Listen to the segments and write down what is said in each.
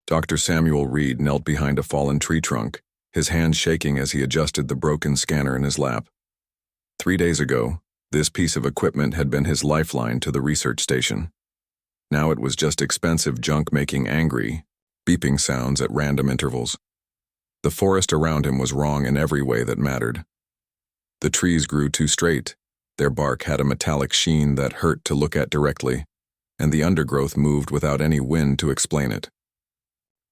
Dr. Samuel Reed knelt behind a fallen tree trunk, his hands shaking as he adjusted the broken scanner in his lap. 3 days ago, this piece of equipment had been his lifeline to the research station. Now it was just expensive junk making angry, beeping sounds at random intervals. The forest around him was wrong in every way that mattered. The trees grew too straight, their bark had a metallic sheen that hurt to look at directly, and the undergrowth moved without any wind to explain it.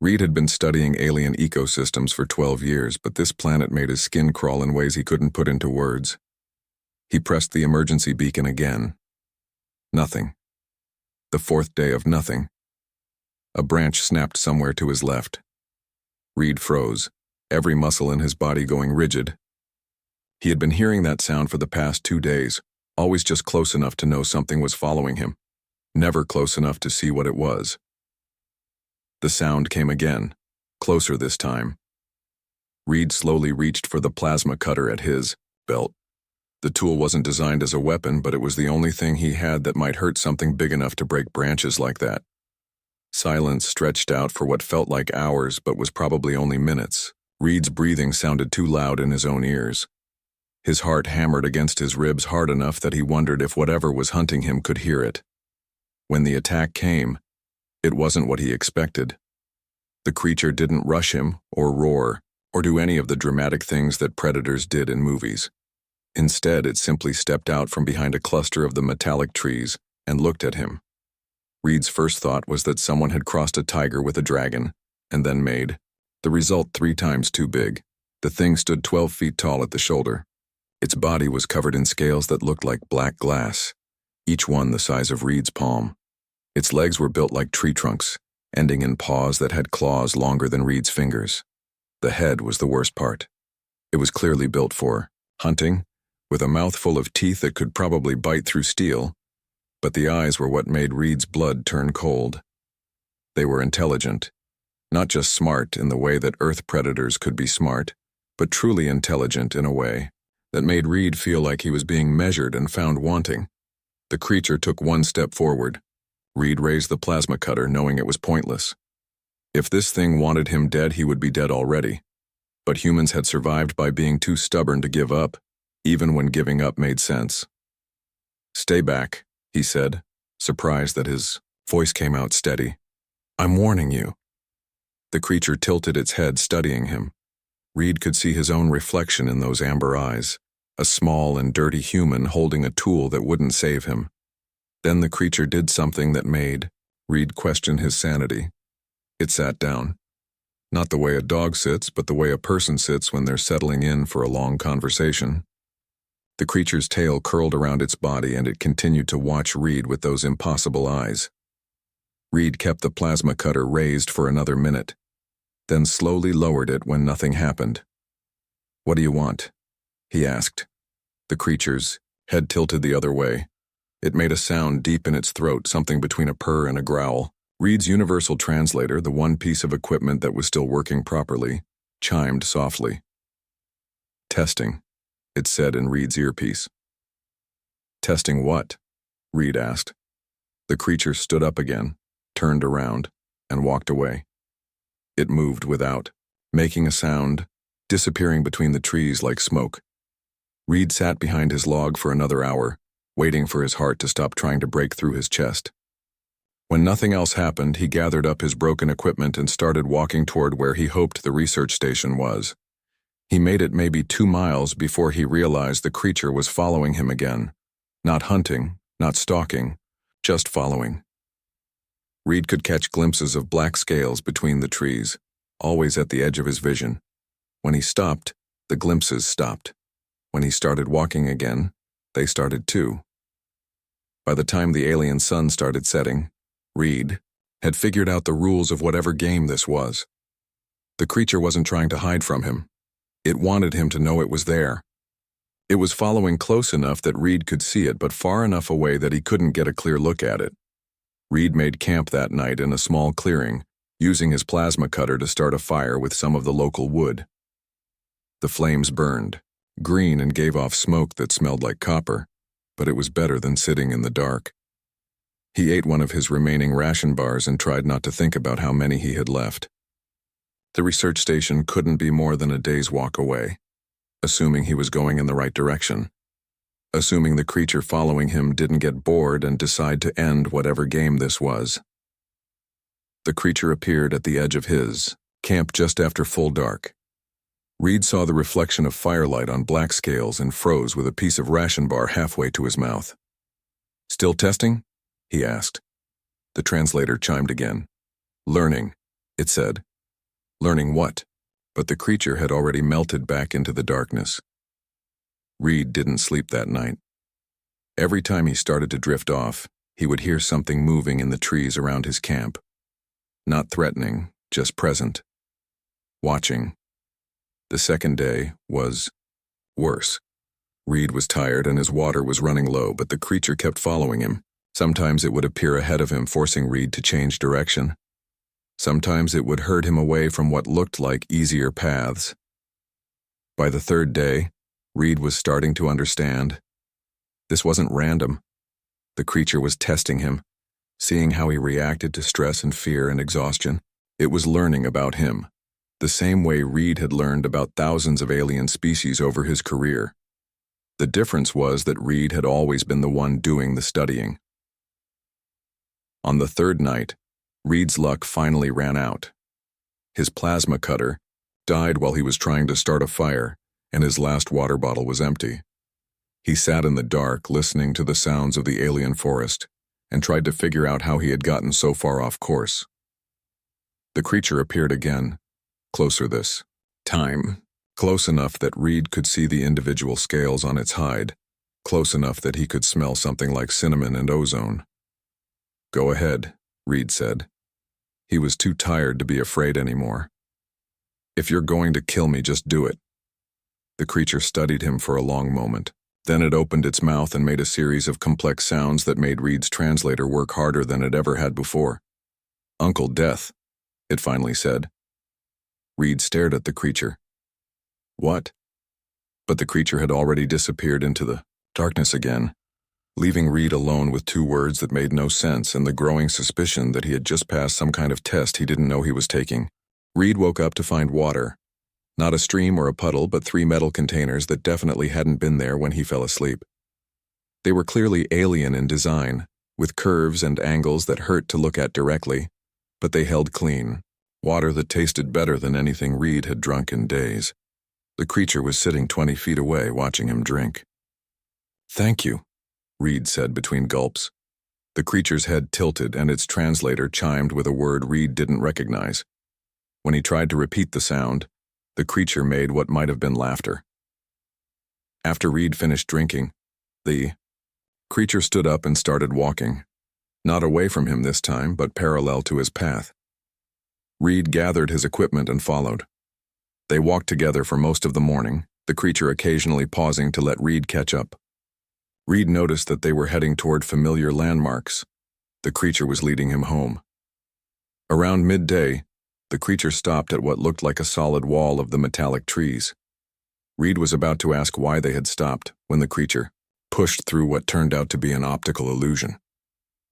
Reed had been studying alien ecosystems for 12 years, but this planet made his skin crawl in ways he couldn't put into words. He pressed the emergency beacon again. Nothing. The fourth day of nothing. A branch snapped somewhere to his left. Reed froze, every muscle in his body going rigid. He had been hearing that sound for the past 2 days, always just close enough to know something was following him, never close enough to see what it was. The sound came again, closer this time. Reed slowly reached for the plasma cutter at his belt. The tool wasn't designed as a weapon, but it was the only thing he had that might hurt something big enough to break branches like that. Silence stretched out for what felt like hours, but was probably only minutes. Reed's breathing sounded too loud in his own ears. His heart hammered against his ribs hard enough that he wondered if whatever was hunting him could hear it. When the attack came, it wasn't what he expected. The creature didn't rush him, or roar, or do any of the dramatic things that predators did in movies. Instead, it simply stepped out from behind a cluster of the metallic trees and looked at him. Reed's first thought was that someone had crossed a tiger with a dragon, and then made the result 3 times too big. The thing stood 12 feet tall at the shoulder. Its body was covered in scales that looked like black glass, each one the size of Reed's palm. Its legs were built like tree trunks, ending in paws that had claws longer than Reed's fingers. The head was the worst part. It was clearly built for hunting, with a mouthful of teeth that could probably bite through steel, but the eyes were what made Reed's blood turn cold. They were intelligent, not just smart in the way that Earth predators could be smart, but truly intelligent in a way that made Reed feel like he was being measured and found wanting. The creature took 1 step forward. Reed raised the plasma cutter, knowing it was pointless. If this thing wanted him dead, he would be dead already. But humans had survived by being too stubborn to give up, even when giving up made sense. "Stay back," he said, surprised that his voice came out steady. "I'm warning you." The creature tilted its head, studying him. Reed could see his own reflection in those amber eyes, a small and dirty human holding a tool that wouldn't save him. Then the creature did something that made Reed question his sanity. It sat down. Not the way a dog sits, but the way a person sits when they're settling in for a long conversation. The creature's tail curled around its body, and it continued to watch Reed with those impossible eyes. Reed kept the plasma cutter raised for another minute, then slowly lowered it when nothing happened. "What do you want?" he asked. The creature's head tilted the other way. It made a sound deep in its throat, something between a purr and a growl. Reed's universal translator, the one piece of equipment that was still working properly, chimed softly. "Testing," it said in Reed's earpiece. "Testing what?" Reed asked. The creature stood up again, turned around, and walked away. It moved without making a sound, disappearing between the trees like smoke. Reed sat behind his log for another hour, waiting for his heart to stop trying to break through his chest. When nothing else happened, he gathered up his broken equipment and started walking toward where he hoped the research station was. He made it maybe 2 miles before he realized the creature was following him again. Not hunting, not stalking, just following. Reed could catch glimpses of black scales between the trees, always at the edge of his vision. When he stopped, the glimpses stopped. When he started walking again, they started too. By the time the alien sun started setting, Reed had figured out the rules of whatever game this was. The creature wasn't trying to hide from him. It wanted him to know it was there. It was following close enough that Reed could see it, but far enough away that he couldn't get a clear look at it. Reed made camp that night in a small clearing, using his plasma cutter to start a fire with some of the local wood. The flames burned, green, and gave off smoke that smelled like copper, but it was better than sitting in the dark. He ate one of his remaining ration bars and tried not to think about how many he had left. The research station couldn't be more than a day's walk away, assuming he was going in the right direction. Assuming the creature following him didn't get bored and decide to end whatever game this was. The creature appeared at the edge of his camp just after full dark. Reed saw the reflection of firelight on black scales and froze with a piece of ration bar halfway to his mouth. "Still testing?" he asked. The translator chimed again. "Learning," it said. Learning what? But the creature had already melted back into the darkness. Reed didn't sleep that night. Every time he started to drift off, he would hear something moving in the trees around his camp. Not threatening, just present. Watching. The second day was worse. Reed was tired and his water was running low, but the creature kept following him. Sometimes it would appear ahead of him, forcing Reed to change direction. Sometimes it would herd him away from what looked like easier paths. By the third day, Reed was starting to understand. This wasn't random. The creature was testing him, seeing how he reacted to stress and fear and exhaustion. It was learning about him, the same way Reed had learned about thousands of alien species over his career. The difference was that Reed had always been the one doing the studying. On the third night, Reed's luck finally ran out. His plasma cutter died while he was trying to start a fire, and his last water bottle was empty. He sat in the dark, listening to the sounds of the alien forest, and tried to figure out how he had gotten so far off course. The creature appeared again, closer this time, close enough that Reed could see the individual scales on its hide, close enough that he could smell something like cinnamon and ozone. "Go ahead," Reed said. He was too tired to be afraid anymore. "If you're going to kill me, just do it." The creature studied him for a long moment. Then it opened its mouth and made a series of complex sounds that made Reed's translator work harder than it ever had before. "Uncle Death," it finally said. Reed stared at the creature. "What?" But the creature had already disappeared into the darkness again, leaving Reed alone with two words that made no sense and the growing suspicion that he had just passed some kind of test he didn't know he was taking. Reed woke up to find water. Not a stream or a puddle, but 3 metal containers that definitely hadn't been there when he fell asleep. They were clearly alien in design, with curves and angles that hurt to look at directly, but they held clean. Water that tasted better than anything Reed had drunk in days. The creature was sitting 20 feet away, watching him drink. "Thank you," Reed said between gulps. The creature's head tilted and its translator chimed with a word Reed didn't recognize. When he tried to repeat the sound, the creature made what might have been laughter. After Reed finished drinking, the creature stood up and started walking. Not away from him this time, but parallel to his path. Reed gathered his equipment and followed. They walked together for most of the morning, the creature occasionally pausing to let Reed catch up. Reed noticed that they were heading toward familiar landmarks. The creature was leading him home. Around midday, the creature stopped at what looked like a solid wall of the metallic trees. Reed was about to ask why they had stopped when the creature pushed through what turned out to be an optical illusion.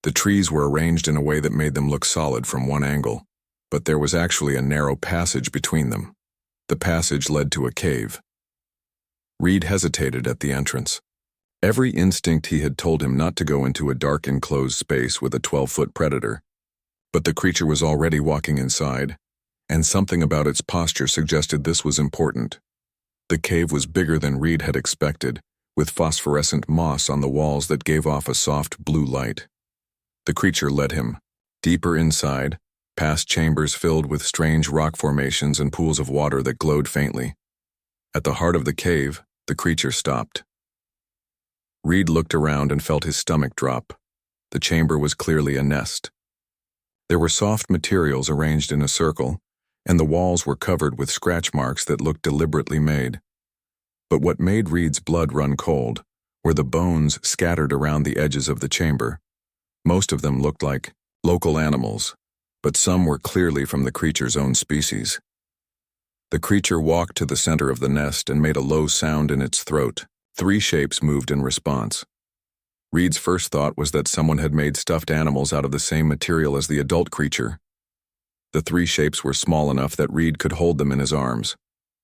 The trees were arranged in a way that made them look solid from one angle, but there was actually a narrow passage between them. The passage led to a cave. Reed hesitated at the entrance. Every instinct he had told him not to go into a dark enclosed space with a 12-foot predator, but the creature was already walking inside, and something about its posture suggested this was important. The cave was bigger than Reed had expected, with phosphorescent moss on the walls that gave off a soft blue light. The creature led him deeper inside, past chambers filled with strange rock formations and pools of water that glowed faintly. At the heart of the cave, the creature stopped. Reed looked around and felt his stomach drop. The chamber was clearly a nest. There were soft materials arranged in a circle, and the walls were covered with scratch marks that looked deliberately made. But what made Reed's blood run cold were the bones scattered around the edges of the chamber. Most of them looked like local animals, but some were clearly from the creature's own species. The creature walked to the center of the nest and made a low sound in its throat. 3 shapes moved in response. Reed's first thought was that someone had made stuffed animals out of the same material as the adult creature. The three shapes were small enough that Reed could hold them in his arms,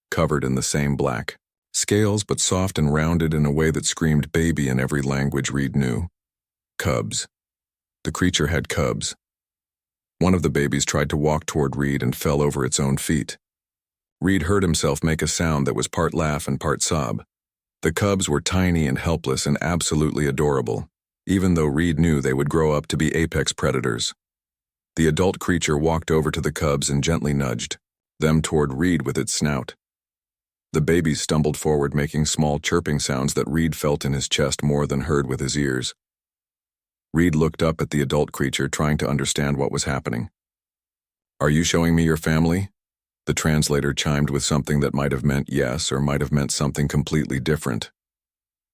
covered in the same black scales but soft and rounded in a way that screamed baby in every language Reed knew. Cubs. The creature had cubs. One of the babies tried to walk toward Reed and fell over its own feet. Reed heard himself make a sound that was part laugh and part sob. The cubs were tiny and helpless and absolutely adorable, even though Reed knew they would grow up to be apex predators. The adult creature walked over to the cubs and gently nudged them toward Reed with its snout. The babies stumbled forward, making small chirping sounds that Reed felt in his chest more than heard with his ears. Reed looked up at the adult creature, trying to understand what was happening. "Are you showing me your family?" The translator chimed with something that might have meant yes or might have meant something completely different.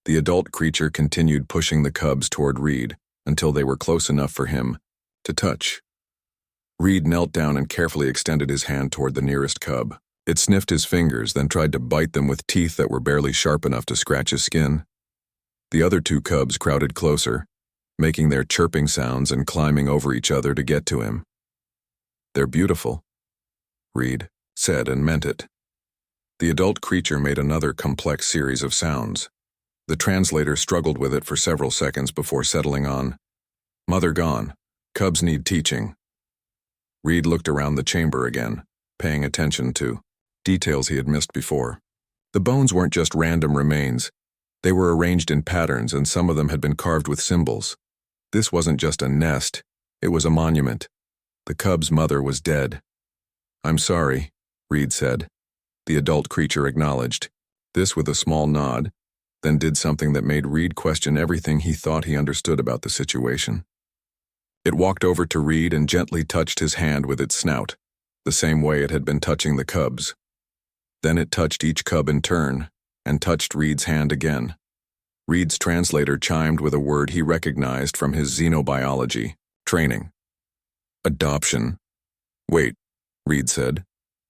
The adult creature continued pushing the cubs toward Reed until they were close enough for him to touch. Reed knelt down and carefully extended his hand toward the nearest cub. It sniffed his fingers, then tried to bite them with teeth that were barely sharp enough to scratch his skin. The other two cubs crowded closer, making their chirping sounds and climbing over each other to get to him. "They're beautiful," Reed said, and meant it. The adult creature made another complex series of sounds. The translator struggled with it for several seconds before settling on, "Mother gone. Cubs need teaching." Reed looked around the chamber again, paying attention to details he had missed before. The bones weren't just random remains. They were arranged in patterns, and some of them had been carved with symbols. This wasn't just a nest, it was a monument. The cub's mother was dead. "I'm sorry," Reed said. The adult creature acknowledged, this with a small nod, then did something that made Reed question everything he thought he understood about the situation. It walked over to Reed and gently touched his hand with its snout, the same way it had been touching the cubs. Then it touched each cub in turn, and touched Reed's hand again. Reed's translator chimed with a word he recognized from his xenobiology training. "Adoption." "Wait," Reed said.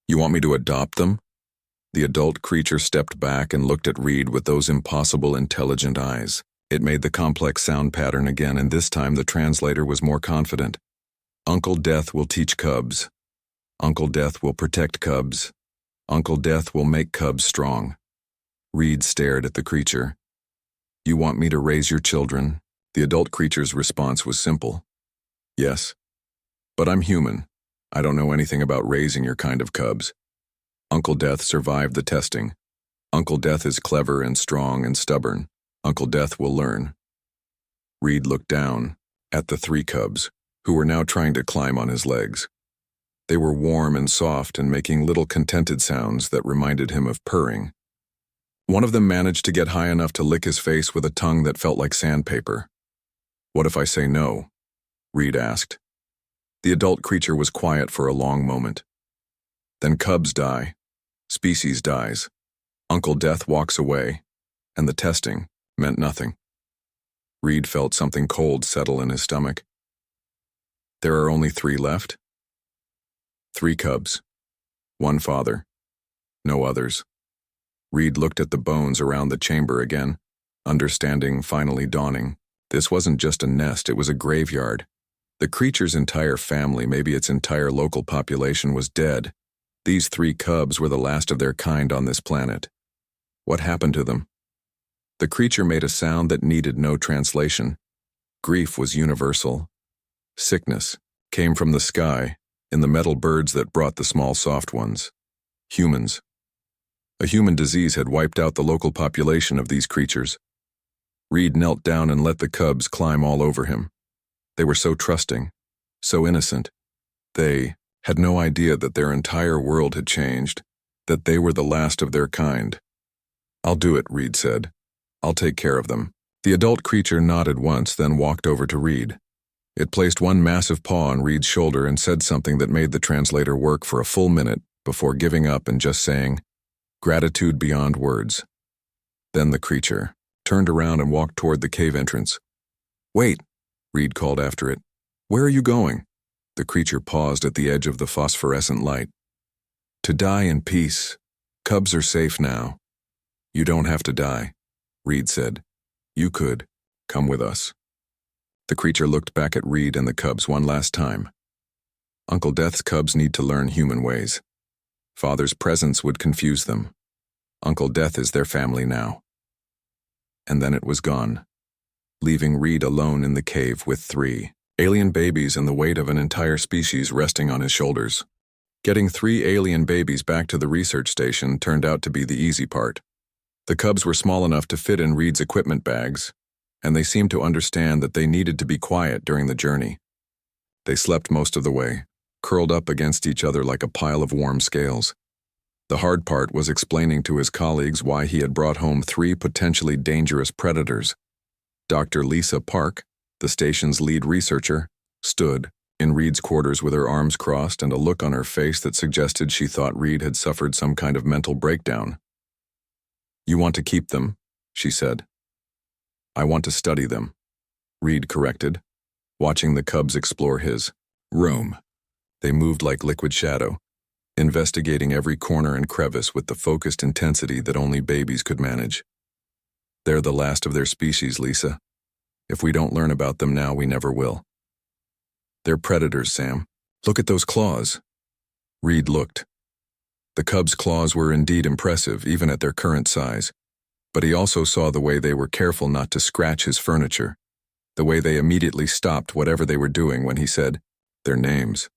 "You want me to adopt them?" The adult creature stepped back and looked at Reed with those impossible, intelligent eyes. It made the complex sound pattern again, and this time the translator was more confident. "Uncle Death will teach cubs. Uncle Death will protect cubs. Uncle Death will make cubs strong." Reed stared at the creature. "You want me to raise your children?" The adult creature's response was simple. "Yes. But I'm human. I don't know anything about raising your kind of cubs. Uncle Death survived the testing. Uncle Death is clever and strong and stubborn. Uncle Death will learn." Reed looked down at the three cubs, who were now trying to climb on his legs. They were warm and soft and making little contented sounds that reminded him of purring. One of them managed to get high enough to lick his face with a tongue that felt like sandpaper. "What if I say no?" Reed asked. The adult creature was quiet for a long moment. "Then cubs die. Species dies. Uncle Death walks away, and the testing meant nothing." Reed felt something cold settle in his stomach. "There are only 3 left?" "3 cubs. 1 father. No others." Reed looked at the bones around the chamber again, understanding finally dawning. This wasn't just a nest, it was a graveyard. The creature's entire family, maybe its entire local population, was dead. These 3 cubs were the last of their kind on this planet. What happened to them? The creature made a sound that needed no translation. Grief was universal. Sickness came from the sky, in the metal birds that brought the small soft ones. Humans. A human disease had wiped out the local population of these creatures. Reed knelt down and let the cubs climb all over him. They were so trusting, so innocent. They had no idea that their entire world had changed, that they were the last of their kind. "I'll do it," Reed said. "I'll take care of them." The adult creature nodded once, then walked over to Reed. It placed one massive paw on Reed's shoulder and said something that made the translator work for a full minute before giving up and just saying, "Gratitude beyond words." Then the creature turned around and walked toward the cave entrance. "Wait," Reed called after it. "Where are you going?" The creature paused at the edge of the phosphorescent light. "To die in peace. Cubs are safe now." "You don't have to die," Reed said. "You could. Come with us." The creature looked back at Reed and the cubs one last time. Uncle Death's cubs need to learn human ways. Father's presence would confuse them. Uncle Death is their family now. And then it was gone, leaving Reed alone in the cave with 3 alien babies and the weight of an entire species resting on his shoulders. Getting 3 alien babies back to the research station turned out to be the easy part. The cubs were small enough to fit in Reed's equipment bags, and they seemed to understand that they needed to be quiet during the journey. They slept most of the way, curled up against each other like a pile of warm scales. The hard part was explaining to his colleagues why he had brought home 3 potentially dangerous predators. Dr. Lisa Park, the station's lead researcher, stood in Reed's quarters with her arms crossed and a look on her face that suggested she thought Reed had suffered some kind of mental breakdown. "You want to keep them," she said. "I want to study them," Reed corrected, watching the cubs explore his room. They moved like liquid shadow, investigating every corner and crevice with the focused intensity that only babies could manage. "They're the last of their species, Lisa. If we don't learn about them now, we never will." "They're predators, Sam. Look at those claws." Reed looked. The cubs' claws were indeed impressive, even at their current size. But he also saw the way they were careful not to scratch his furniture, the way they immediately stopped whatever they were doing when he said their names.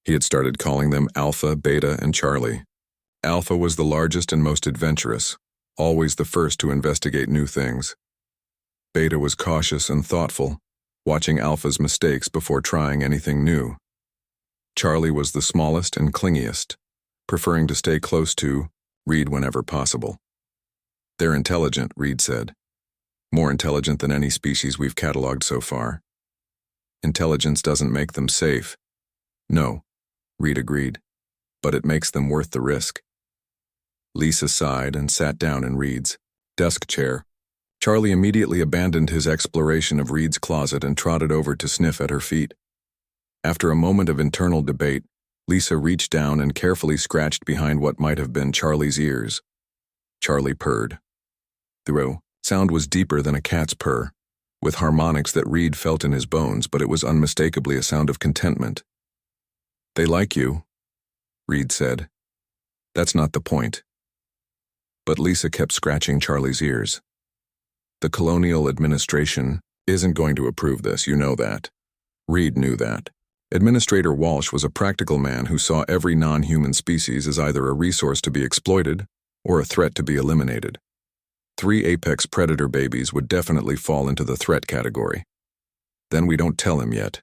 He had started calling them Alpha, Beta, and Charlie. Alpha was the largest and most adventurous, always the first to investigate new things. Beta was cautious and thoughtful, watching Alpha's mistakes before trying anything new. Charlie was the smallest and clingiest, preferring to stay close to Reed whenever possible. "They're intelligent," Reed said. "More intelligent than any species we've cataloged so far. Intelligence doesn't make them safe." "No," Reed agreed, "but it makes them worth the risk." Lisa sighed and sat down in Reed's desk chair. Charlie immediately abandoned his exploration of Reed's closet and trotted over to sniff at her feet. After a moment of internal debate, Lisa reached down and carefully scratched behind what might have been Charlie's ears. Charlie purred. The sound was deeper than a cat's purr, with harmonics that Reed felt in his bones, but it was unmistakably a sound of contentment. "They like you," Reed said. "That's not the point." But Lisa kept scratching Charlie's ears. "The colonial administration isn't going to approve this, you know that." Reed knew that. Administrator Walsh was a practical man who saw every non-human species as either a resource to be exploited or a threat to be eliminated. 3 apex predator babies would definitely fall into the threat category. "Then we don't tell him yet,"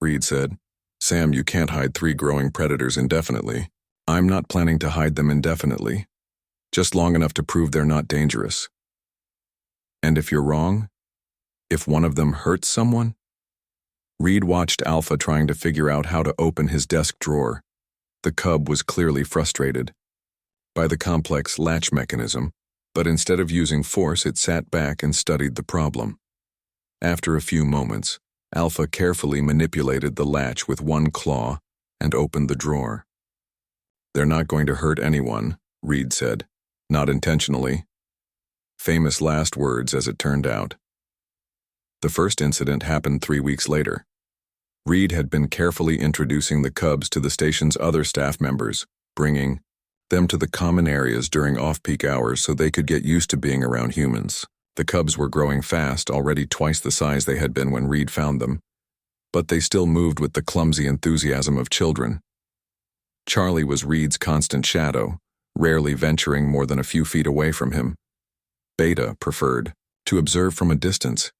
Reed said. "Sam, you can't hide 3 growing predators indefinitely." "I'm not planning to hide them indefinitely, just long enough to prove they're not dangerous." "And if you're wrong? If one of them hurts someone?" Reed watched Alpha trying to figure out how to open his desk drawer. The cub was clearly frustrated by the complex latch mechanism, but instead of using force, it sat back and studied the problem. After a few moments, Alpha carefully manipulated the latch with one claw and opened the drawer. "They're not going to hurt anyone," Reed said. "Not intentionally." Famous last words, as it turned out. The first incident happened 3 weeks later. Reed had been carefully introducing the cubs to the station's other staff members, bringing them to the common areas during off-peak hours so they could get used to being around humans. The cubs were growing fast, already twice the size they had been when Reed found them, but they still moved with the clumsy enthusiasm of children. Charlie was Reed's constant shadow, rarely venturing more than a few feet away from him. Beta preferred to observe from a distance,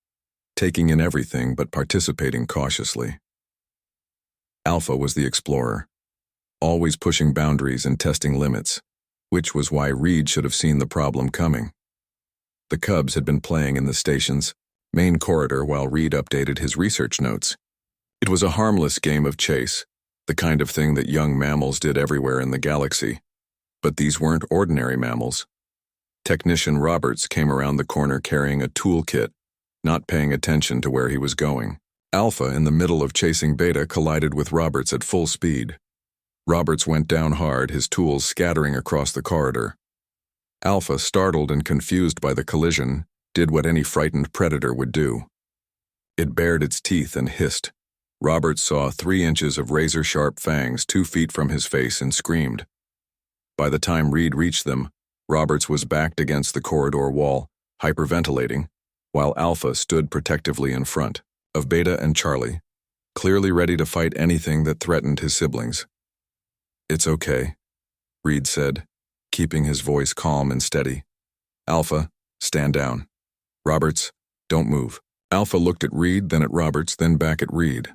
taking in everything but participating cautiously. Alpha was the explorer, always pushing boundaries and testing limits, which was why Reed should have seen the problem coming. The cubs had been playing in the station's main corridor while Reed updated his research notes. It was a harmless game of chase, the kind of thing that young mammals did everywhere in the galaxy. But these weren't ordinary mammals. Technician Roberts came around the corner carrying a toolkit, not paying attention to where he was going. Alpha, in the middle of chasing Beta, collided with Roberts at full speed. Roberts went down hard, his tools scattering across the corridor. Alpha, startled and confused by the collision, did what any frightened predator would do. It bared its teeth and hissed. Roberts saw 3 inches of razor-sharp fangs 2 feet from his face and screamed. By the time Reed reached them, Roberts was backed against the corridor wall, hyperventilating, while Alpha stood protectively in front of Beta and Charlie, clearly ready to fight anything that threatened his siblings. "It's okay," Reed said, keeping his voice calm and steady. "Alpha, stand down. Roberts, don't move." Alpha looked at Reed, then at Roberts, then back at Reed.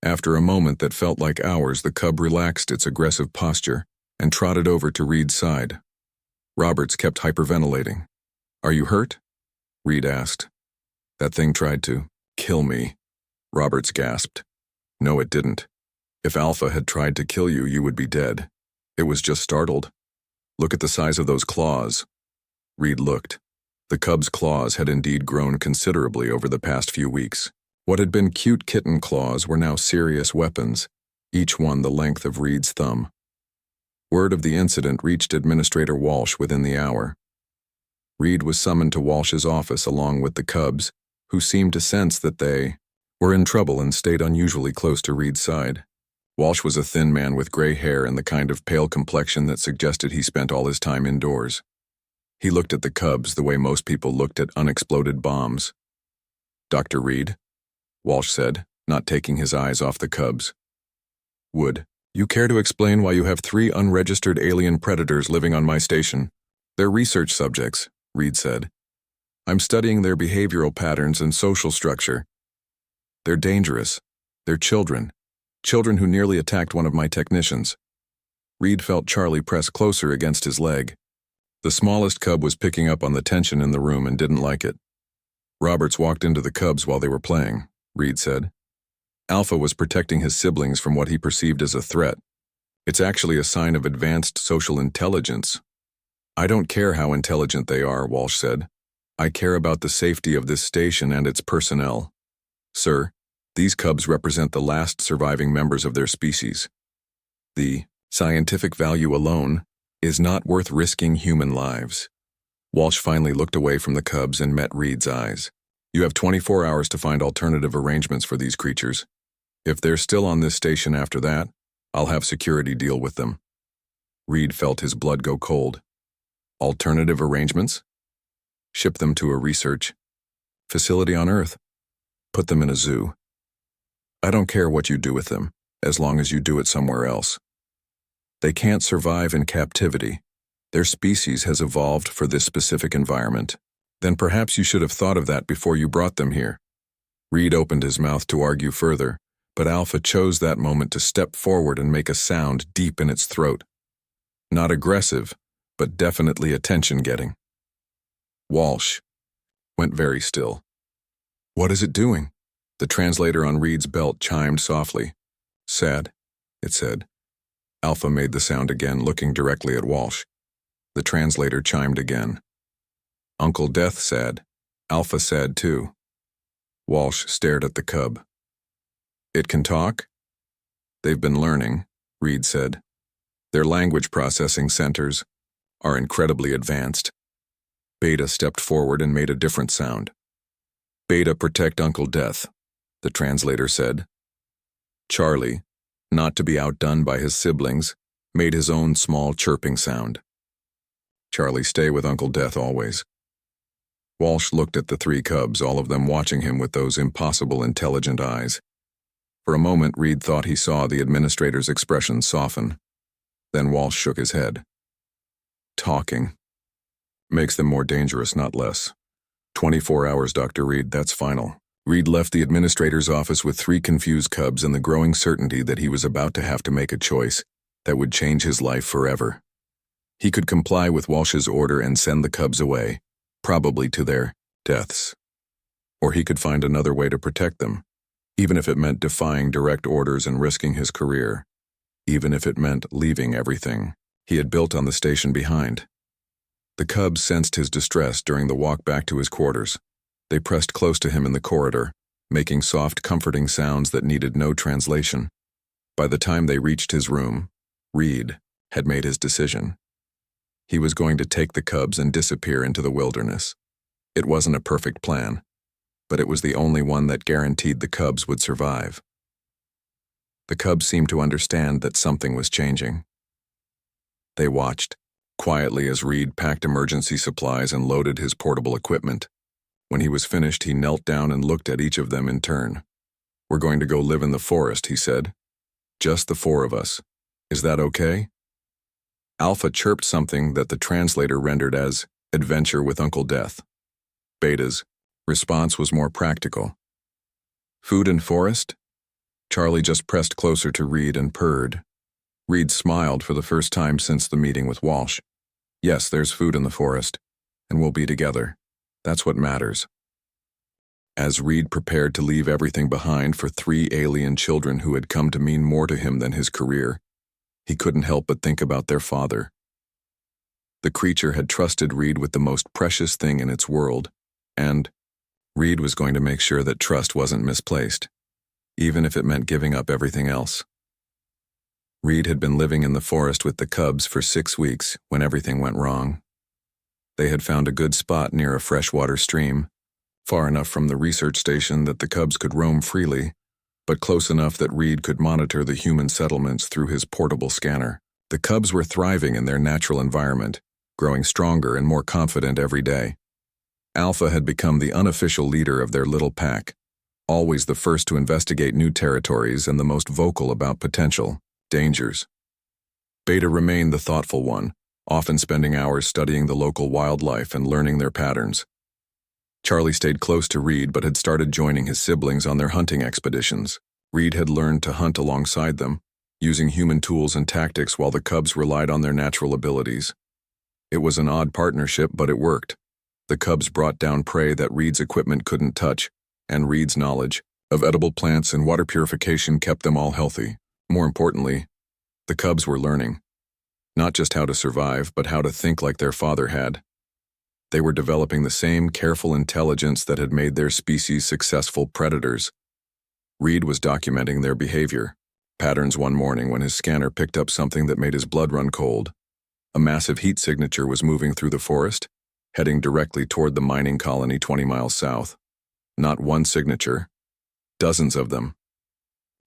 After a moment that felt like hours, the cub relaxed its aggressive posture and trotted over to Reed's side. Roberts kept hyperventilating. "Are you hurt?" Reed asked. "That thing tried to kill me," Roberts gasped. "No, it didn't. If Alpha had tried to kill you, you would be dead. It was just startled. Look at the size of those claws." Reed looked. The cub's claws had indeed grown considerably over the past few weeks. What had been cute kitten claws were now serious weapons, each one the length of Reed's thumb. Word of the incident reached Administrator Walsh within the hour. Reed was summoned to Walsh's office along with the cubs, who seemed to sense that they were in trouble and stayed unusually close to Reed's side. Walsh was a thin man with gray hair and the kind of pale complexion that suggested he spent all his time indoors. He looked at the cubs the way most people looked at unexploded bombs. "Dr. Reed," Walsh said, not taking his eyes off the cubs. "Would you care to explain why you have 3 unregistered alien predators living on my station?" "They're research subjects," Reed said. "I'm studying their behavioral patterns and social structure. They're dangerous. They're children who nearly attacked one of my technicians." Reed felt Charlie press closer against his leg. The smallest cub was picking up on the tension in the room and didn't like it. "Roberts walked into the cubs while they were playing," Reed said. "Alpha was protecting his siblings from what he perceived as a threat. It's actually a sign of advanced social intelligence." "I don't care how intelligent they are," Walsh said. "I care about the safety of this station and its personnel. Sir, these cubs represent the last surviving members of their species. The scientific value alone is not worth risking human lives." Walsh finally looked away from the cubs and met Reed's eyes. "You have 24 hours to find alternative arrangements for these creatures. If they're still on this station after that, I'll have security deal with them." Reed felt his blood go cold. "Alternative arrangements?" "Ship them to a research facility on Earth. Put them in a zoo. I don't care what you do with them, as long as you do it somewhere else. They can't survive in captivity. Their species has evolved for this specific environment. Then perhaps you should have thought of that before you brought them here." Reed opened his mouth to argue further, but Alpha chose that moment to step forward and make a sound deep in its throat. Not aggressive, but definitely attention-getting. Walsh went very still. "What is it doing?" The translator on Reed's belt chimed softly. "Sad," it said. Alpha made the sound again, looking directly at Walsh. The translator chimed again. "Uncle Death sad. Alpha sad too." Walsh stared at the cub. "It can talk?" "They've been learning," Reed said. "Their language processing centers are incredibly advanced." Beta stepped forward and made a different sound. "Beta protect Uncle Death," the translator said. Charlie, not to be outdone by his siblings, made his own small chirping sound. "Charlie, stay with Uncle Death always." Walsh looked at the 3 cubs, all of them watching him with those impossible intelligent eyes. For a moment, Reed thought he saw the administrator's expression soften. Then Walsh shook his head. "Talking makes them more dangerous, not less. 24 hours, Dr. Reed, that's final." Reed left the administrator's office with 3 confused cubs and the growing certainty that he was about to have to make a choice that would change his life forever. He could comply with Walsh's order and send the cubs away, probably to their deaths. Or he could find another way to protect them, even if it meant defying direct orders and risking his career, even if it meant leaving everything he had built on the station behind. The cubs sensed his distress during the walk back to his quarters. They pressed close to him in the corridor, making soft, comforting sounds that needed no translation. By the time they reached his room, Reed had made his decision. He was going to take the cubs and disappear into the wilderness. It wasn't a perfect plan, but it was the only one that guaranteed the cubs would survive. The cubs seemed to understand that something was changing. They watched, quietly as Reed packed emergency supplies and loaded his portable equipment. When he was finished, he knelt down and looked at each of them in turn. "We're going to go live in the forest," he said. "Just the four of us. Is that okay?" Alpha chirped something that the translator rendered as "adventure with Uncle Death." Beta's response was more practical. "Food and forest?" Charlie just pressed closer to Reed and purred. Reed smiled for the first time since the meeting with Walsh. "Yes, there's food in the forest, and we'll be together. That's what matters." As Reed prepared to leave everything behind for 3 alien children who had come to mean more to him than his career, he couldn't help but think about their father. The creature had trusted Reed with the most precious thing in its world, and Reed was going to make sure that trust wasn't misplaced, even if it meant giving up everything else. Reed had been living in the forest with the cubs for 6 weeks when everything went wrong. They had found a good spot near a freshwater stream, far enough from the research station that the cubs could roam freely, but close enough that Reed could monitor the human settlements through his portable scanner. The cubs were thriving in their natural environment, growing stronger and more confident every day. Alpha had become the unofficial leader of their little pack, always the first to investigate new territories and the most vocal about potential dangers. Beta remained the thoughtful one, often spending hours studying the local wildlife and learning their patterns. Charlie stayed close to Reed but had started joining his siblings on their hunting expeditions. Reed had learned to hunt alongside them, using human tools and tactics while the cubs relied on their natural abilities. It was an odd partnership, but it worked. The cubs brought down prey that Reed's equipment couldn't touch, and Reed's knowledge of edible plants and water purification kept them all healthy. More importantly, the cubs were learning, not just how to survive, but how to think like their father had. They were developing the same careful intelligence that had made their species successful predators. Reed was documenting their behavior patterns one morning when his scanner picked up something that made his blood run cold. A massive heat signature was moving through the forest, heading directly toward the mining colony 20 miles south. Not one signature, dozens of them.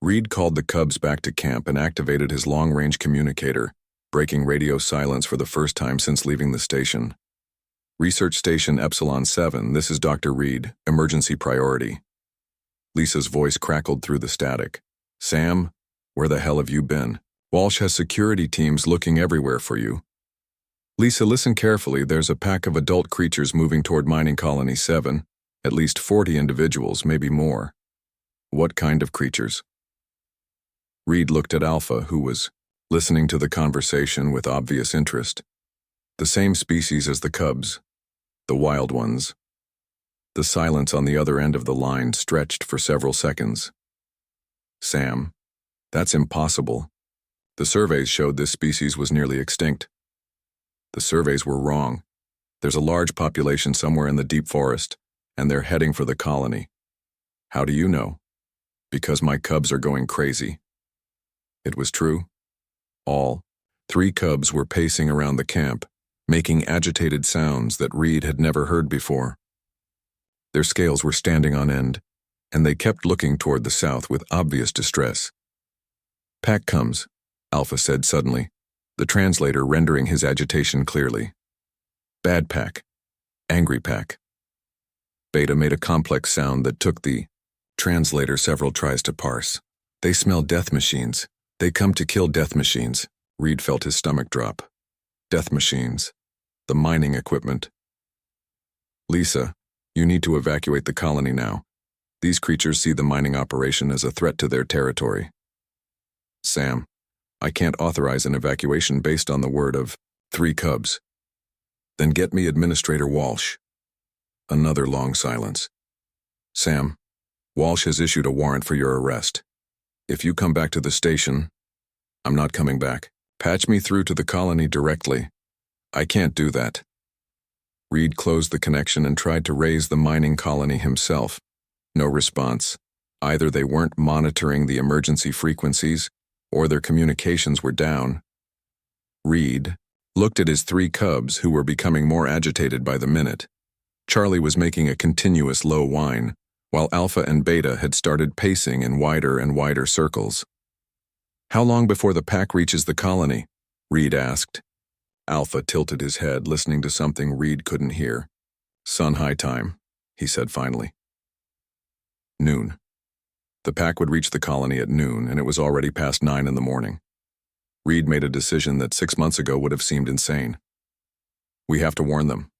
Reed called the cubs back to camp and activated his long-range communicator, breaking radio silence for the first time since leaving the station. "Research Station Epsilon 7, this is Dr. Reed, emergency priority." Lisa's voice crackled through the static. "Sam, where the hell have you been? Walsh has security teams looking everywhere for you." "Lisa, listen carefully. There's a pack of adult creatures moving toward Mining Colony 7, at least 40 individuals, maybe more." "What kind of creatures?" Reed looked at Alpha, who was listening to the conversation with obvious interest. "The same species as the cubs, the wild ones." The silence on the other end of the line stretched for several seconds. "Sam, that's impossible. The surveys showed this species was nearly extinct." "The surveys were wrong. There's a large population somewhere in the deep forest, and they're heading for the colony." "How do you know?" "Because my cubs are going crazy." It was true. All 3 cubs were pacing around the camp, making agitated sounds that Reed had never heard before. Their scales were standing on end, and they kept looking toward the south with obvious distress. "Pack comes," Alpha said suddenly, the translator rendering his agitation clearly. "Bad pack. Angry pack." Beta made a complex sound that took the translator several tries to parse. "They smell death machines. They come to kill death machines." Reed felt his stomach drop. Death machines. The mining equipment. "Lisa, you need to evacuate the colony now. These creatures see the mining operation as a threat to their territory." "Sam, I can't authorize an evacuation based on the word of 3 cubs." "Then get me Administrator Walsh." Another long silence. "Sam, Walsh has issued a warrant for your arrest. If you come back to the station..." "I'm not coming back. Patch me through to the colony directly." "I can't do that." Reed closed the connection and tried to raise the mining colony himself. No response. Either they weren't monitoring the emergency frequencies, or their communications were down. Reed looked at his 3 cubs, who were becoming more agitated by the minute. Charlie was making a continuous low whine, while Alpha and Beta had started pacing in wider and wider circles. "How long before the pack reaches the colony?" Reed asked. Alpha tilted his head, listening to something Reed couldn't hear. "Sun high time," he said finally. Noon. The pack would reach the colony at noon, and it was already past 9 in the morning. Reed made a decision that 6 months ago would have seemed insane. "We have to warn them."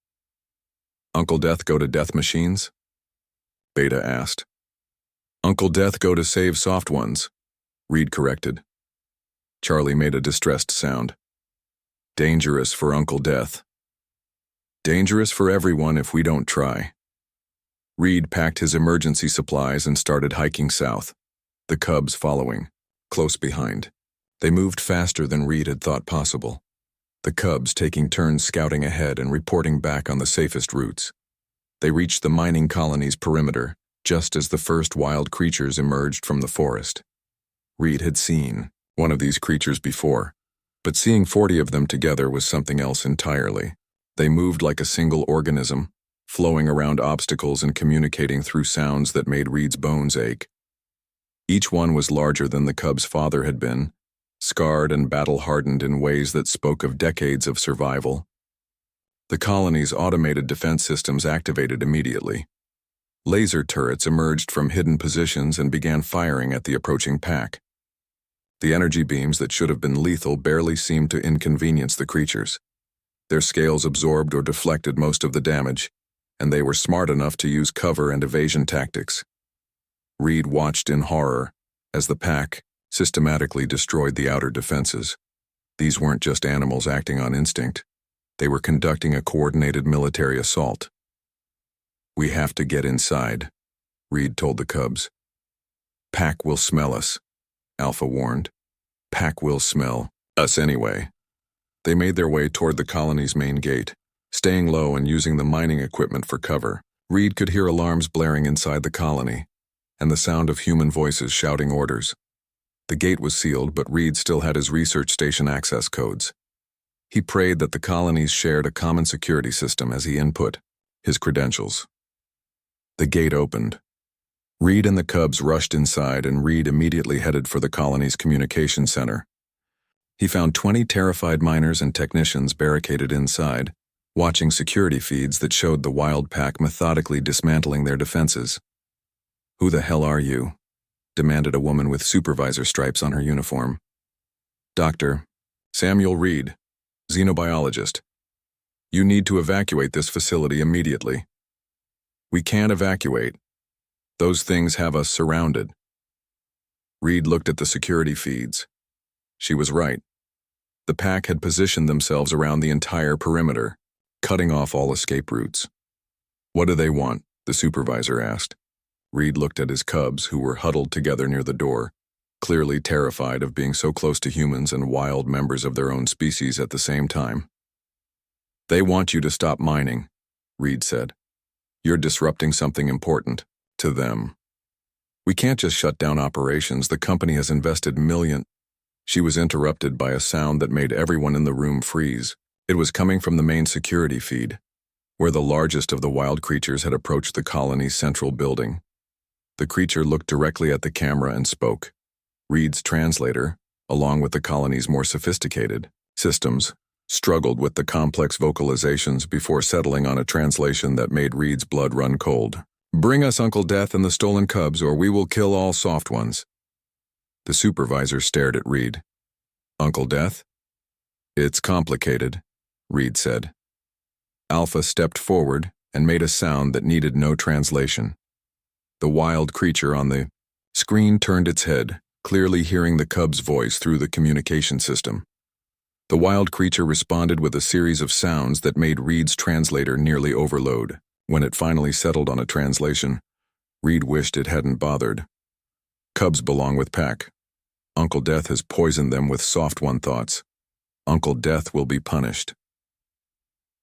"Uncle Death go to death machines?" Beta asked. "Uncle Death go to save soft ones," Reed corrected. Charlie made a distressed sound. "Dangerous for Uncle Death. Dangerous for everyone if we don't try." Reed packed his emergency supplies and started hiking south, the cubs following, close behind. They moved faster than Reed had thought possible, the cubs taking turns scouting ahead and reporting back on the safest routes. They reached the mining colony's perimeter just as the first wild creatures emerged from the forest. Reed had seen one of these creatures before, but seeing 40 of them together was something else entirely. They moved like a single organism, flowing around obstacles and communicating through sounds that made Reed's bones ache. Each one was larger than the cub's father had been, scarred and battle-hardened in ways that spoke of decades of survival. The colony's automated defense systems activated immediately. Laser turrets emerged from hidden positions and began firing at the approaching pack. The energy beams that should have been lethal barely seemed to inconvenience the creatures. Their scales absorbed or deflected most of the damage, and they were smart enough to use cover and evasion tactics. Reed watched in horror as the pack systematically destroyed the outer defenses. These weren't just animals acting on instinct. They were conducting a coordinated military assault. "We have to get inside," Reed told the cubs. "Pack will smell us," Alpha warned. "Pack will smell us anyway." They made their way toward the colony's main gate, staying low and using the mining equipment for cover. Reed could hear alarms blaring inside the colony, and the sound of human voices shouting orders. The gate was sealed, but Reed still had his research station access codes. He prayed that the colonies shared a common security system as he input his credentials. The gate opened. Reed and the cubs rushed inside, and Reed immediately headed for the colony's communication center. He found 20 terrified miners and technicians barricaded inside, watching security feeds that showed the wild pack methodically dismantling their defenses. "Who the hell are you?" demanded a woman with supervisor stripes on her uniform. "Dr. Samuel Reed, xenobiologist. You need to evacuate this facility immediately." "We can't evacuate. Those things have us surrounded." Reed looked at the security feeds. She was right. The pack had positioned themselves around the entire perimeter, cutting off all escape routes. "What do they want?" the supervisor asked. Reed looked at his cubs, who were huddled together near the door, clearly terrified of being so close to humans and wild members of their own species at the same time. "They want you to stop mining," Reed said. "You're disrupting something important to them. We can't just shut down operations. The company has invested millions." She was interrupted by a sound that made everyone in the room freeze. It was coming from the main security feed, where the largest of the wild creatures had approached the colony's central building. The creature looked directly at the camera and spoke. Reed's translator, along with the colony's more sophisticated systems, struggled with the complex vocalizations before settling on a translation that made Reed's blood run cold. "Bring us Uncle Death and the stolen cubs, or we will kill all soft ones." The supervisor stared at Reed. "Uncle Death?" "It's complicated," Reed said. Alpha stepped forward and made a sound that needed no translation. The wild creature on the screen turned its head, clearly hearing the cub's voice through the communication system. The wild creature responded with a series of sounds that made Reed's translator nearly overload. When it finally settled on a translation, Reed wished it hadn't bothered. "Cubs belong with Pack. Uncle Death has poisoned them with soft one thoughts. Uncle Death will be punished."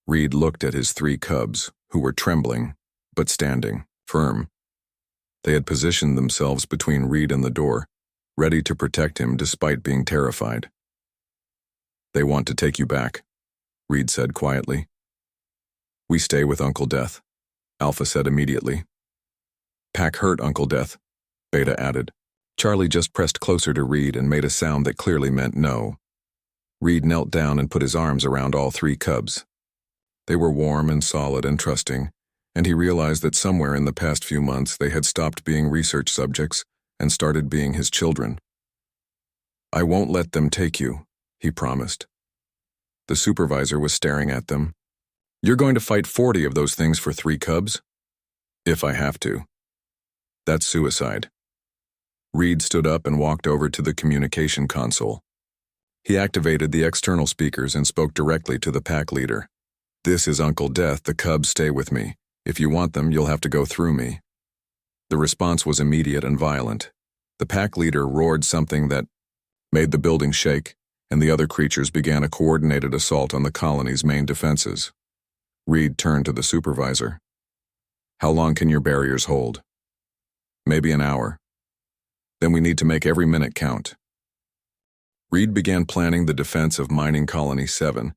Reed looked at his 3 cubs, who were trembling, but standing firm. They had positioned themselves between Reed and the door, ready to protect him despite being terrified. "They want to take you back," Reed said quietly. "We stay with Uncle Death." Alpha said immediately. Pack hurt, Uncle Death, Beta added. Charlie just pressed closer to Reed and made a sound that clearly meant no. Reed knelt down and put his arms around all three cubs. They were warm and solid and trusting, and he realized that somewhere in the past few months they had stopped being research subjects and started being his children. I won't let them take you, he promised. The supervisor was staring at them. You're going to fight 40 of those things for 3 cubs? If I have to. That's suicide. Reed stood up and walked over to the communication console. He activated the external speakers and spoke directly to the pack leader. This is Uncle Death, the cubs stay with me. If you want them, you'll have to go through me. The response was immediate and violent. The pack leader roared something that made the building shake, and the other creatures began a coordinated assault on the colony's main defenses. Reed turned to the supervisor. How long can your barriers hold? Maybe an hour. Then we need to make every minute count. Reed began planning the defense of Mining Colony 7,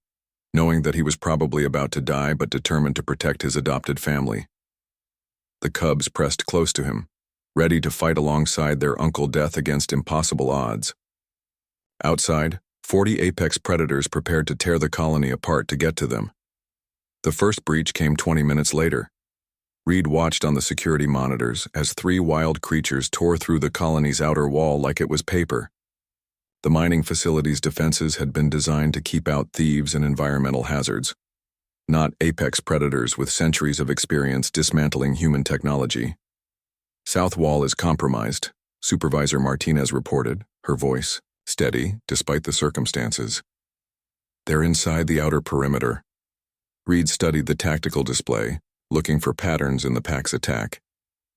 knowing that he was probably about to die but determined to protect his adopted family. The cubs pressed close to him, ready to fight alongside their Uncle Death against impossible odds. Outside, 40 apex predators prepared to tear the colony apart to get to them. The first breach came 20 minutes later. Reed watched on the security monitors as 3 wild creatures tore through the colony's outer wall like it was paper. The mining facility's defenses had been designed to keep out thieves and environmental hazards, not apex predators with centuries of experience dismantling human technology. South Wall is compromised, Supervisor Martinez reported, her voice steady despite the circumstances. They're inside the outer perimeter. Reed studied the tactical display, looking for patterns in the pack's attack.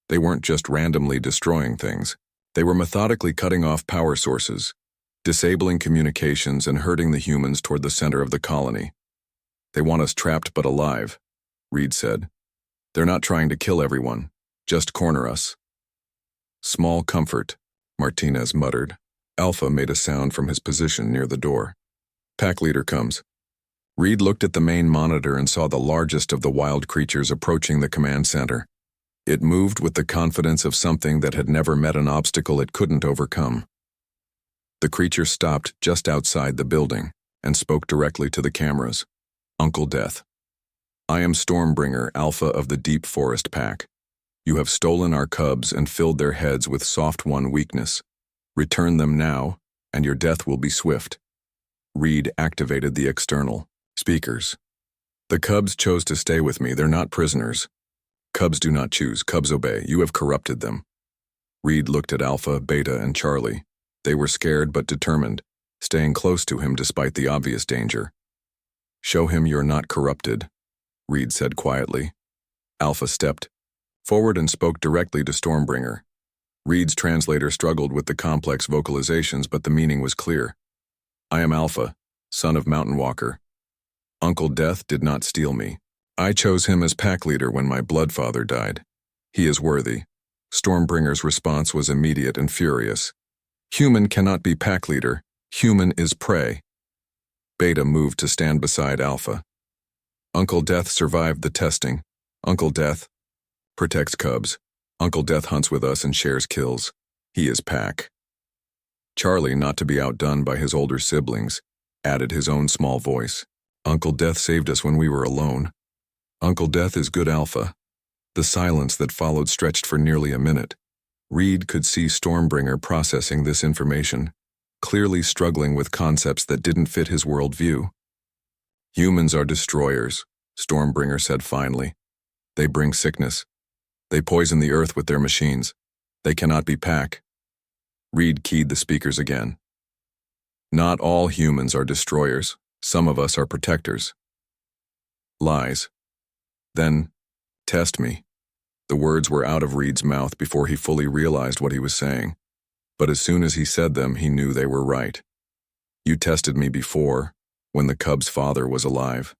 They weren't just randomly destroying things. They were methodically cutting off power sources, disabling communications and herding the humans toward the center of the colony. They want us trapped but alive, Reed said. They're not trying to kill everyone, just corner us. Small comfort, Martinez muttered. Alpha made a sound from his position near the door. Pack leader comes. Reed looked at the main monitor and saw the largest of the wild creatures approaching the command center. It moved with the confidence of something that had never met an obstacle it couldn't overcome. The creature stopped just outside the building and spoke directly to the cameras. Uncle Death. I am Stormbringer, Alpha of the Deep Forest Pack. You have stolen our cubs and filled their heads with soft one weakness. Return them now, and your death will be swift. Reed activated the external speakers. The cubs chose to stay with me. They're not prisoners. Cubs do not choose. Cubs obey. You have corrupted them. Reed looked at Alpha, Beta, and Charlie. They were scared but determined, staying close to him despite the obvious danger. Show him you're not corrupted, Reed said quietly. Alpha stepped forward and spoke directly to Stormbringer. Reed's translator struggled with the complex vocalizations, but the meaning was clear. I am Alpha, son of Mountain Walker. Uncle Death did not steal me. I chose him as pack leader when my bloodfather died. He is worthy. Stormbringer's response was immediate and furious. Human cannot be pack leader. Human is prey. Beta moved to stand beside Alpha. Uncle Death survived the testing. Uncle Death protects cubs. Uncle Death hunts with us and shares kills. He is pack. Charlie, not to be outdone by his older siblings, added his own small voice. Uncle Death saved us when we were alone. Uncle Death is good Alpha. The silence that followed stretched for nearly a minute. Reed could see Stormbringer processing this information, clearly struggling with concepts that didn't fit his worldview. Humans are destroyers, Stormbringer said finally. They bring sickness. They poison the earth with their machines. They cannot be pack. Reed keyed the speakers again. Not all humans are destroyers. Some of us are protectors. Lies. Then, test me. The words were out of Reed's mouth before he fully realized what he was saying. But as soon as he said them, he knew they were right. You tested me before, when the cub's father was alive.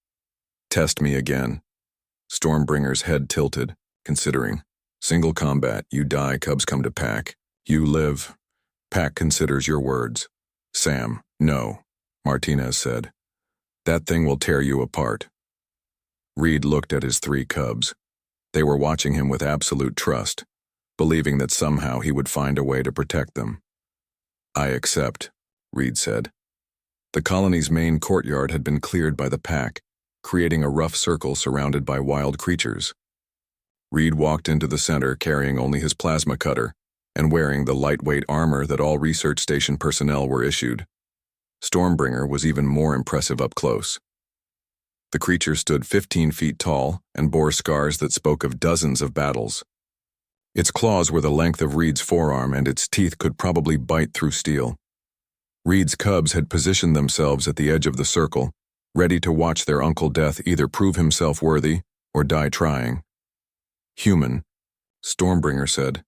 Test me again. Stormbringer's head tilted, considering. Single combat, you die, cubs come to pack. You live. Pack considers your words. Sam, no, Martinez said. That thing will tear you apart. Reed looked at his 3 cubs. They were watching him with absolute trust, believing that somehow he would find a way to protect them. "I accept," Reed said. The colony's main courtyard had been cleared by the pack, creating a rough circle surrounded by wild creatures. Reed walked into the center carrying only his plasma cutter and wearing the lightweight armor that all research station personnel were issued. Stormbringer was even more impressive up close. The creature stood 15 feet tall and bore scars that spoke of dozens of battles. Its claws were the length of Reed's forearm, and its teeth could probably bite through steel. Reed's cubs had positioned themselves at the edge of the circle, ready to watch their Uncle Death either prove himself worthy or die trying. "Human," Stormbringer said.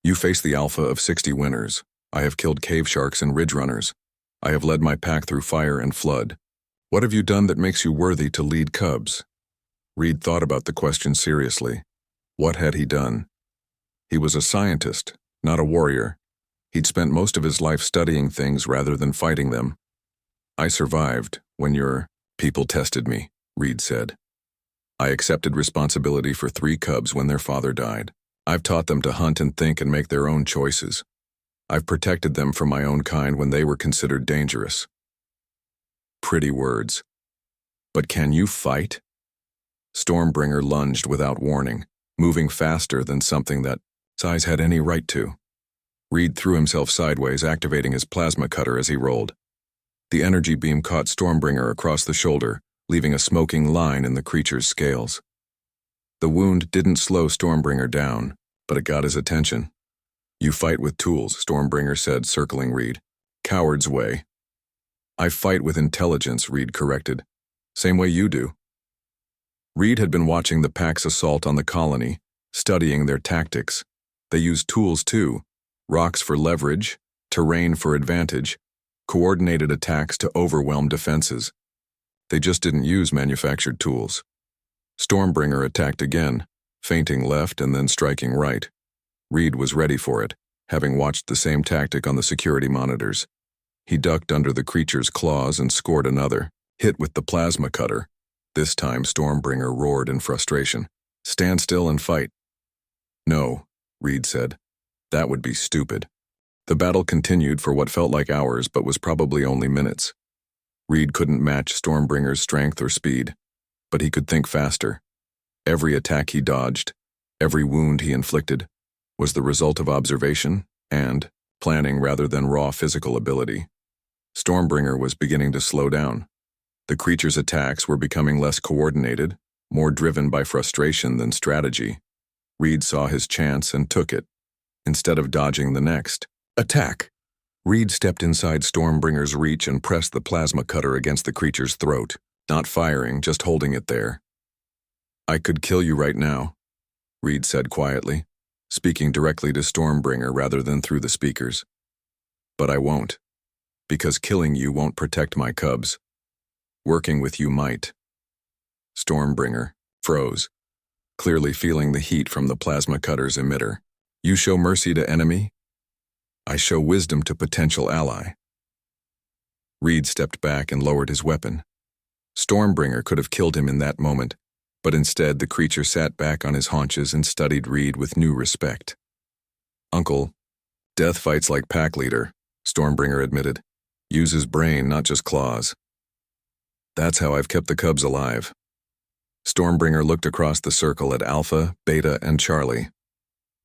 "You face the alpha of 60 winners. I have killed cave sharks and ridge runners. I have led my pack through fire and flood. What have you done that makes you worthy to lead cubs?" Reed thought about the question seriously. What had he done? He was a scientist, not a warrior. He'd spent most of his life studying things rather than fighting them. "I survived when your people tested me," Reed said. "I accepted responsibility for 3 cubs when their father died. I've taught them to hunt and think and make their own choices. I've protected them from my own kind when they were considered dangerous." Pretty words. But can you fight? Stormbringer lunged without warning, moving faster than something that size had any right to. Reed threw himself sideways, activating his plasma cutter as he rolled. The energy beam caught Stormbringer across the shoulder, leaving a smoking line in the creature's scales. The wound didn't slow Stormbringer down, but it got his attention. "You fight with tools," Stormbringer said, circling Reed. "Coward's way." "I fight with intelligence," Reed corrected. "Same way you do." Reed had been watching the pack's assault on the colony, studying their tactics. They used tools too: rocks for leverage, terrain for advantage, coordinated attacks to overwhelm defenses. They just didn't use manufactured tools. Stormbringer attacked again, feinting left and then striking right. Reed was ready for it, having watched the same tactic on the security monitors. He ducked under the creature's claws and scored another, hit with the plasma cutter. This time Stormbringer roared in frustration. "Stand still and fight." "No," Reed said. "That would be stupid." The battle continued for what felt like hours but was probably only minutes. Reed couldn't match Stormbringer's strength or speed, but he could think faster. Every attack he dodged, every wound he inflicted, was the result of observation and planning rather than raw physical ability. Stormbringer was beginning to slow down. The creature's attacks were becoming less coordinated, more driven by frustration than strategy. Reed saw his chance and took it, instead of dodging the next attack. Reed stepped inside Stormbringer's reach and pressed the plasma cutter against the creature's throat, not firing, just holding it there. "I could kill you right now," Reed said quietly, speaking directly to Stormbringer rather than through the speakers. "But I won't, because killing you won't protect my cubs. Working with you might." Stormbringer froze, clearly feeling the heat from the plasma cutter's emitter. "You show mercy to enemy? I show wisdom to potential ally." Reed stepped back and lowered his weapon. Stormbringer could have killed him in that moment, but instead the creature sat back on his haunches and studied Reed with new respect. "Uncle, Death fights like pack leader," Stormbringer admitted. "Uses brain, not just claws. That's how I've kept the cubs alive." Stormbringer looked across the circle at Alpha, Beta, and Charlie.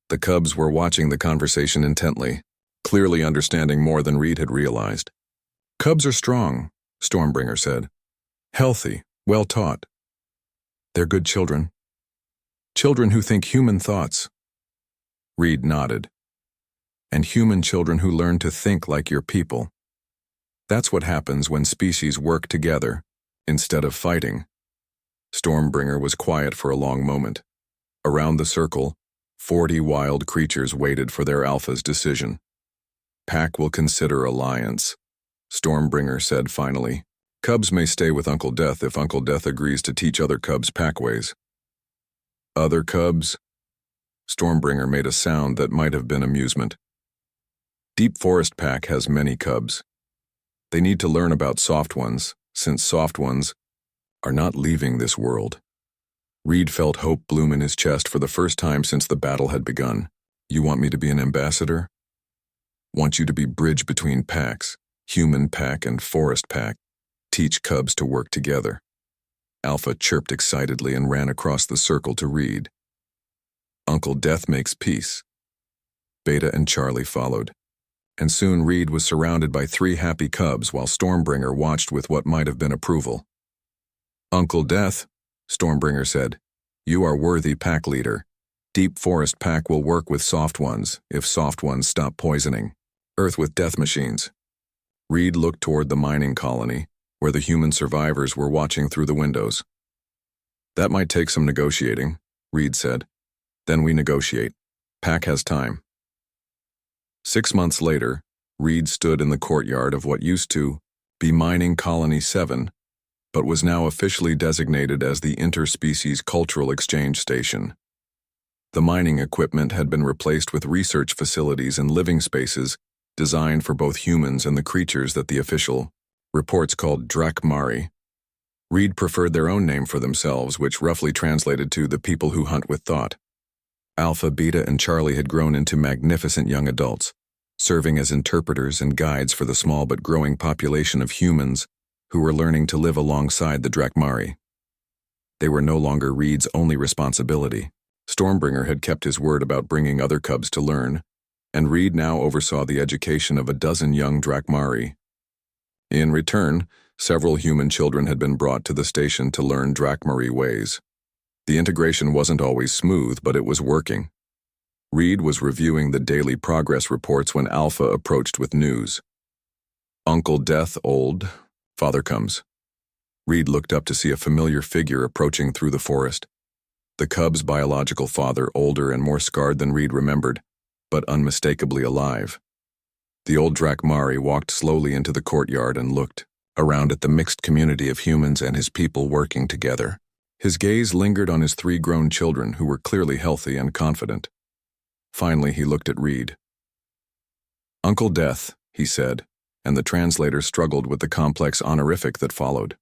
The cubs were watching the conversation intently, clearly understanding more than Reed had realized. "Cubs are strong," Stormbringer said. "Healthy, well-taught. They're good children. Children who think human thoughts." Reed nodded. "And human children who learn to think like your people. That's what happens when species work together, instead of fighting." Stormbringer was quiet for a long moment. Around the circle, 40 wild creatures waited for their alpha's decision. "Pack will consider alliance," Stormbringer said finally. "Cubs may stay with Uncle Death if Uncle Death agrees to teach other cubs packways." "Other cubs?" Stormbringer made a sound that might have been amusement. "Deep Forest Pack has many cubs. They need to learn about soft ones, since soft ones are not leaving this world." Reed felt hope bloom in his chest for the first time since the battle had begun. You want me to be an ambassador? Want you to be bridge between packs, human pack and forest pack. Teach cubs to work together. Alpha chirped excitedly and ran across the circle to Reed. Uncle Death makes peace. Beta and Charlie followed. And soon Reed was surrounded by 3 happy cubs while Stormbringer watched with what might have been approval. Uncle Death, Stormbringer said, you are worthy pack leader. Deep Forest Pack will work with soft ones if soft ones stop poisoning. Earth with death machines. Reed looked toward the mining colony, where the human survivors were watching through the windows. That might take some negotiating, Reed said. Then we negotiate. Pack has time. 6 months later, Reed stood in the courtyard of what used to be Mining Colony 7, but was now officially designated as the Interspecies Cultural Exchange Station. The mining equipment had been replaced with research facilities and living spaces designed for both humans and the creatures that the official reports called Drakmari. Reed preferred their own name for themselves, which roughly translated to the people who hunt with thought. Alpha, Beta, and Charlie had grown into magnificent young adults, serving as interpreters and guides for the small but growing population of humans who were learning to live alongside the Drakmari. They were no longer Reed's only responsibility. Stormbringer had kept his word about bringing other cubs to learn, and Reed now oversaw the education of a dozen young Drakmari. In return, several human children had been brought to the station to learn Drakmari ways. The integration wasn't always smooth, but it was working. Reed was reviewing the daily progress reports when Alpha approached with news. Uncle Death old, father comes. Reed looked up to see a familiar figure approaching through the forest. The cub's biological father, older and more scarred than Reed remembered, but unmistakably alive. The old Drakmari walked slowly into the courtyard and looked around at the mixed community of humans and his people working together. His gaze lingered on his 3 grown children who were clearly healthy and confident. Finally, he looked at Reed. Uncle Death, he said, and the translator struggled with the complex honorific that followed.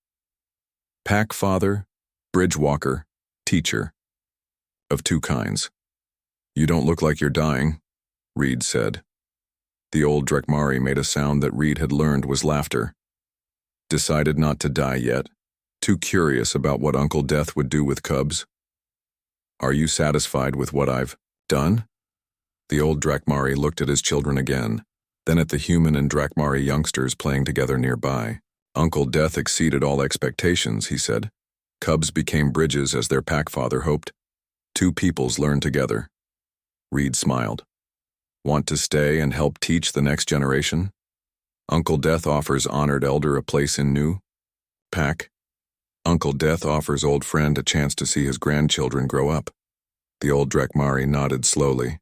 Pack father, bridge walker, teacher. Of 2 kinds. You don't look like you're dying, Reed said. The old Drakmari made a sound that Reed had learned was laughter. Decided not to die yet, too curious about what Uncle Death would do with cubs. Are you satisfied with what I've done? The old Drakmari looked at his children again, then at the human and Drakmari youngsters playing together nearby. Uncle Death exceeded all expectations, he said. Cubs became bridges as their pack father hoped. 2 peoples learned together. Reed smiled. Want to stay and help teach the next generation? Uncle Death offers honored elder a place in new pack. Uncle Death offers old friend a chance to see his grandchildren grow up. The old Drakmari nodded slowly.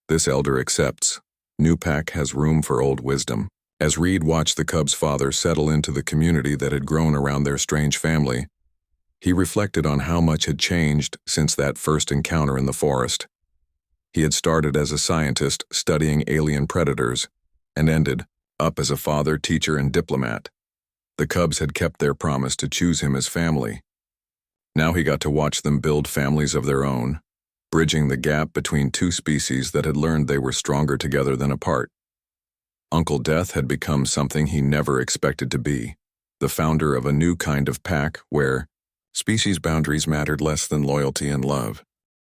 This elder accepts. New pack has room for old wisdom. As Reed watched the cub's father settle into the community that had grown around their strange family, he reflected on how much had changed since that first encounter in the forest. He had started as a scientist studying alien predators and ended up as a father, teacher, and diplomat. The cubs had kept their promise to choose him as family. Now he got to watch them build families of their own, bridging the gap between 2 species that had learned they were stronger together than apart. Uncle Death had become something he never expected to be, the founder of a new kind of pack where species boundaries mattered less than loyalty and love.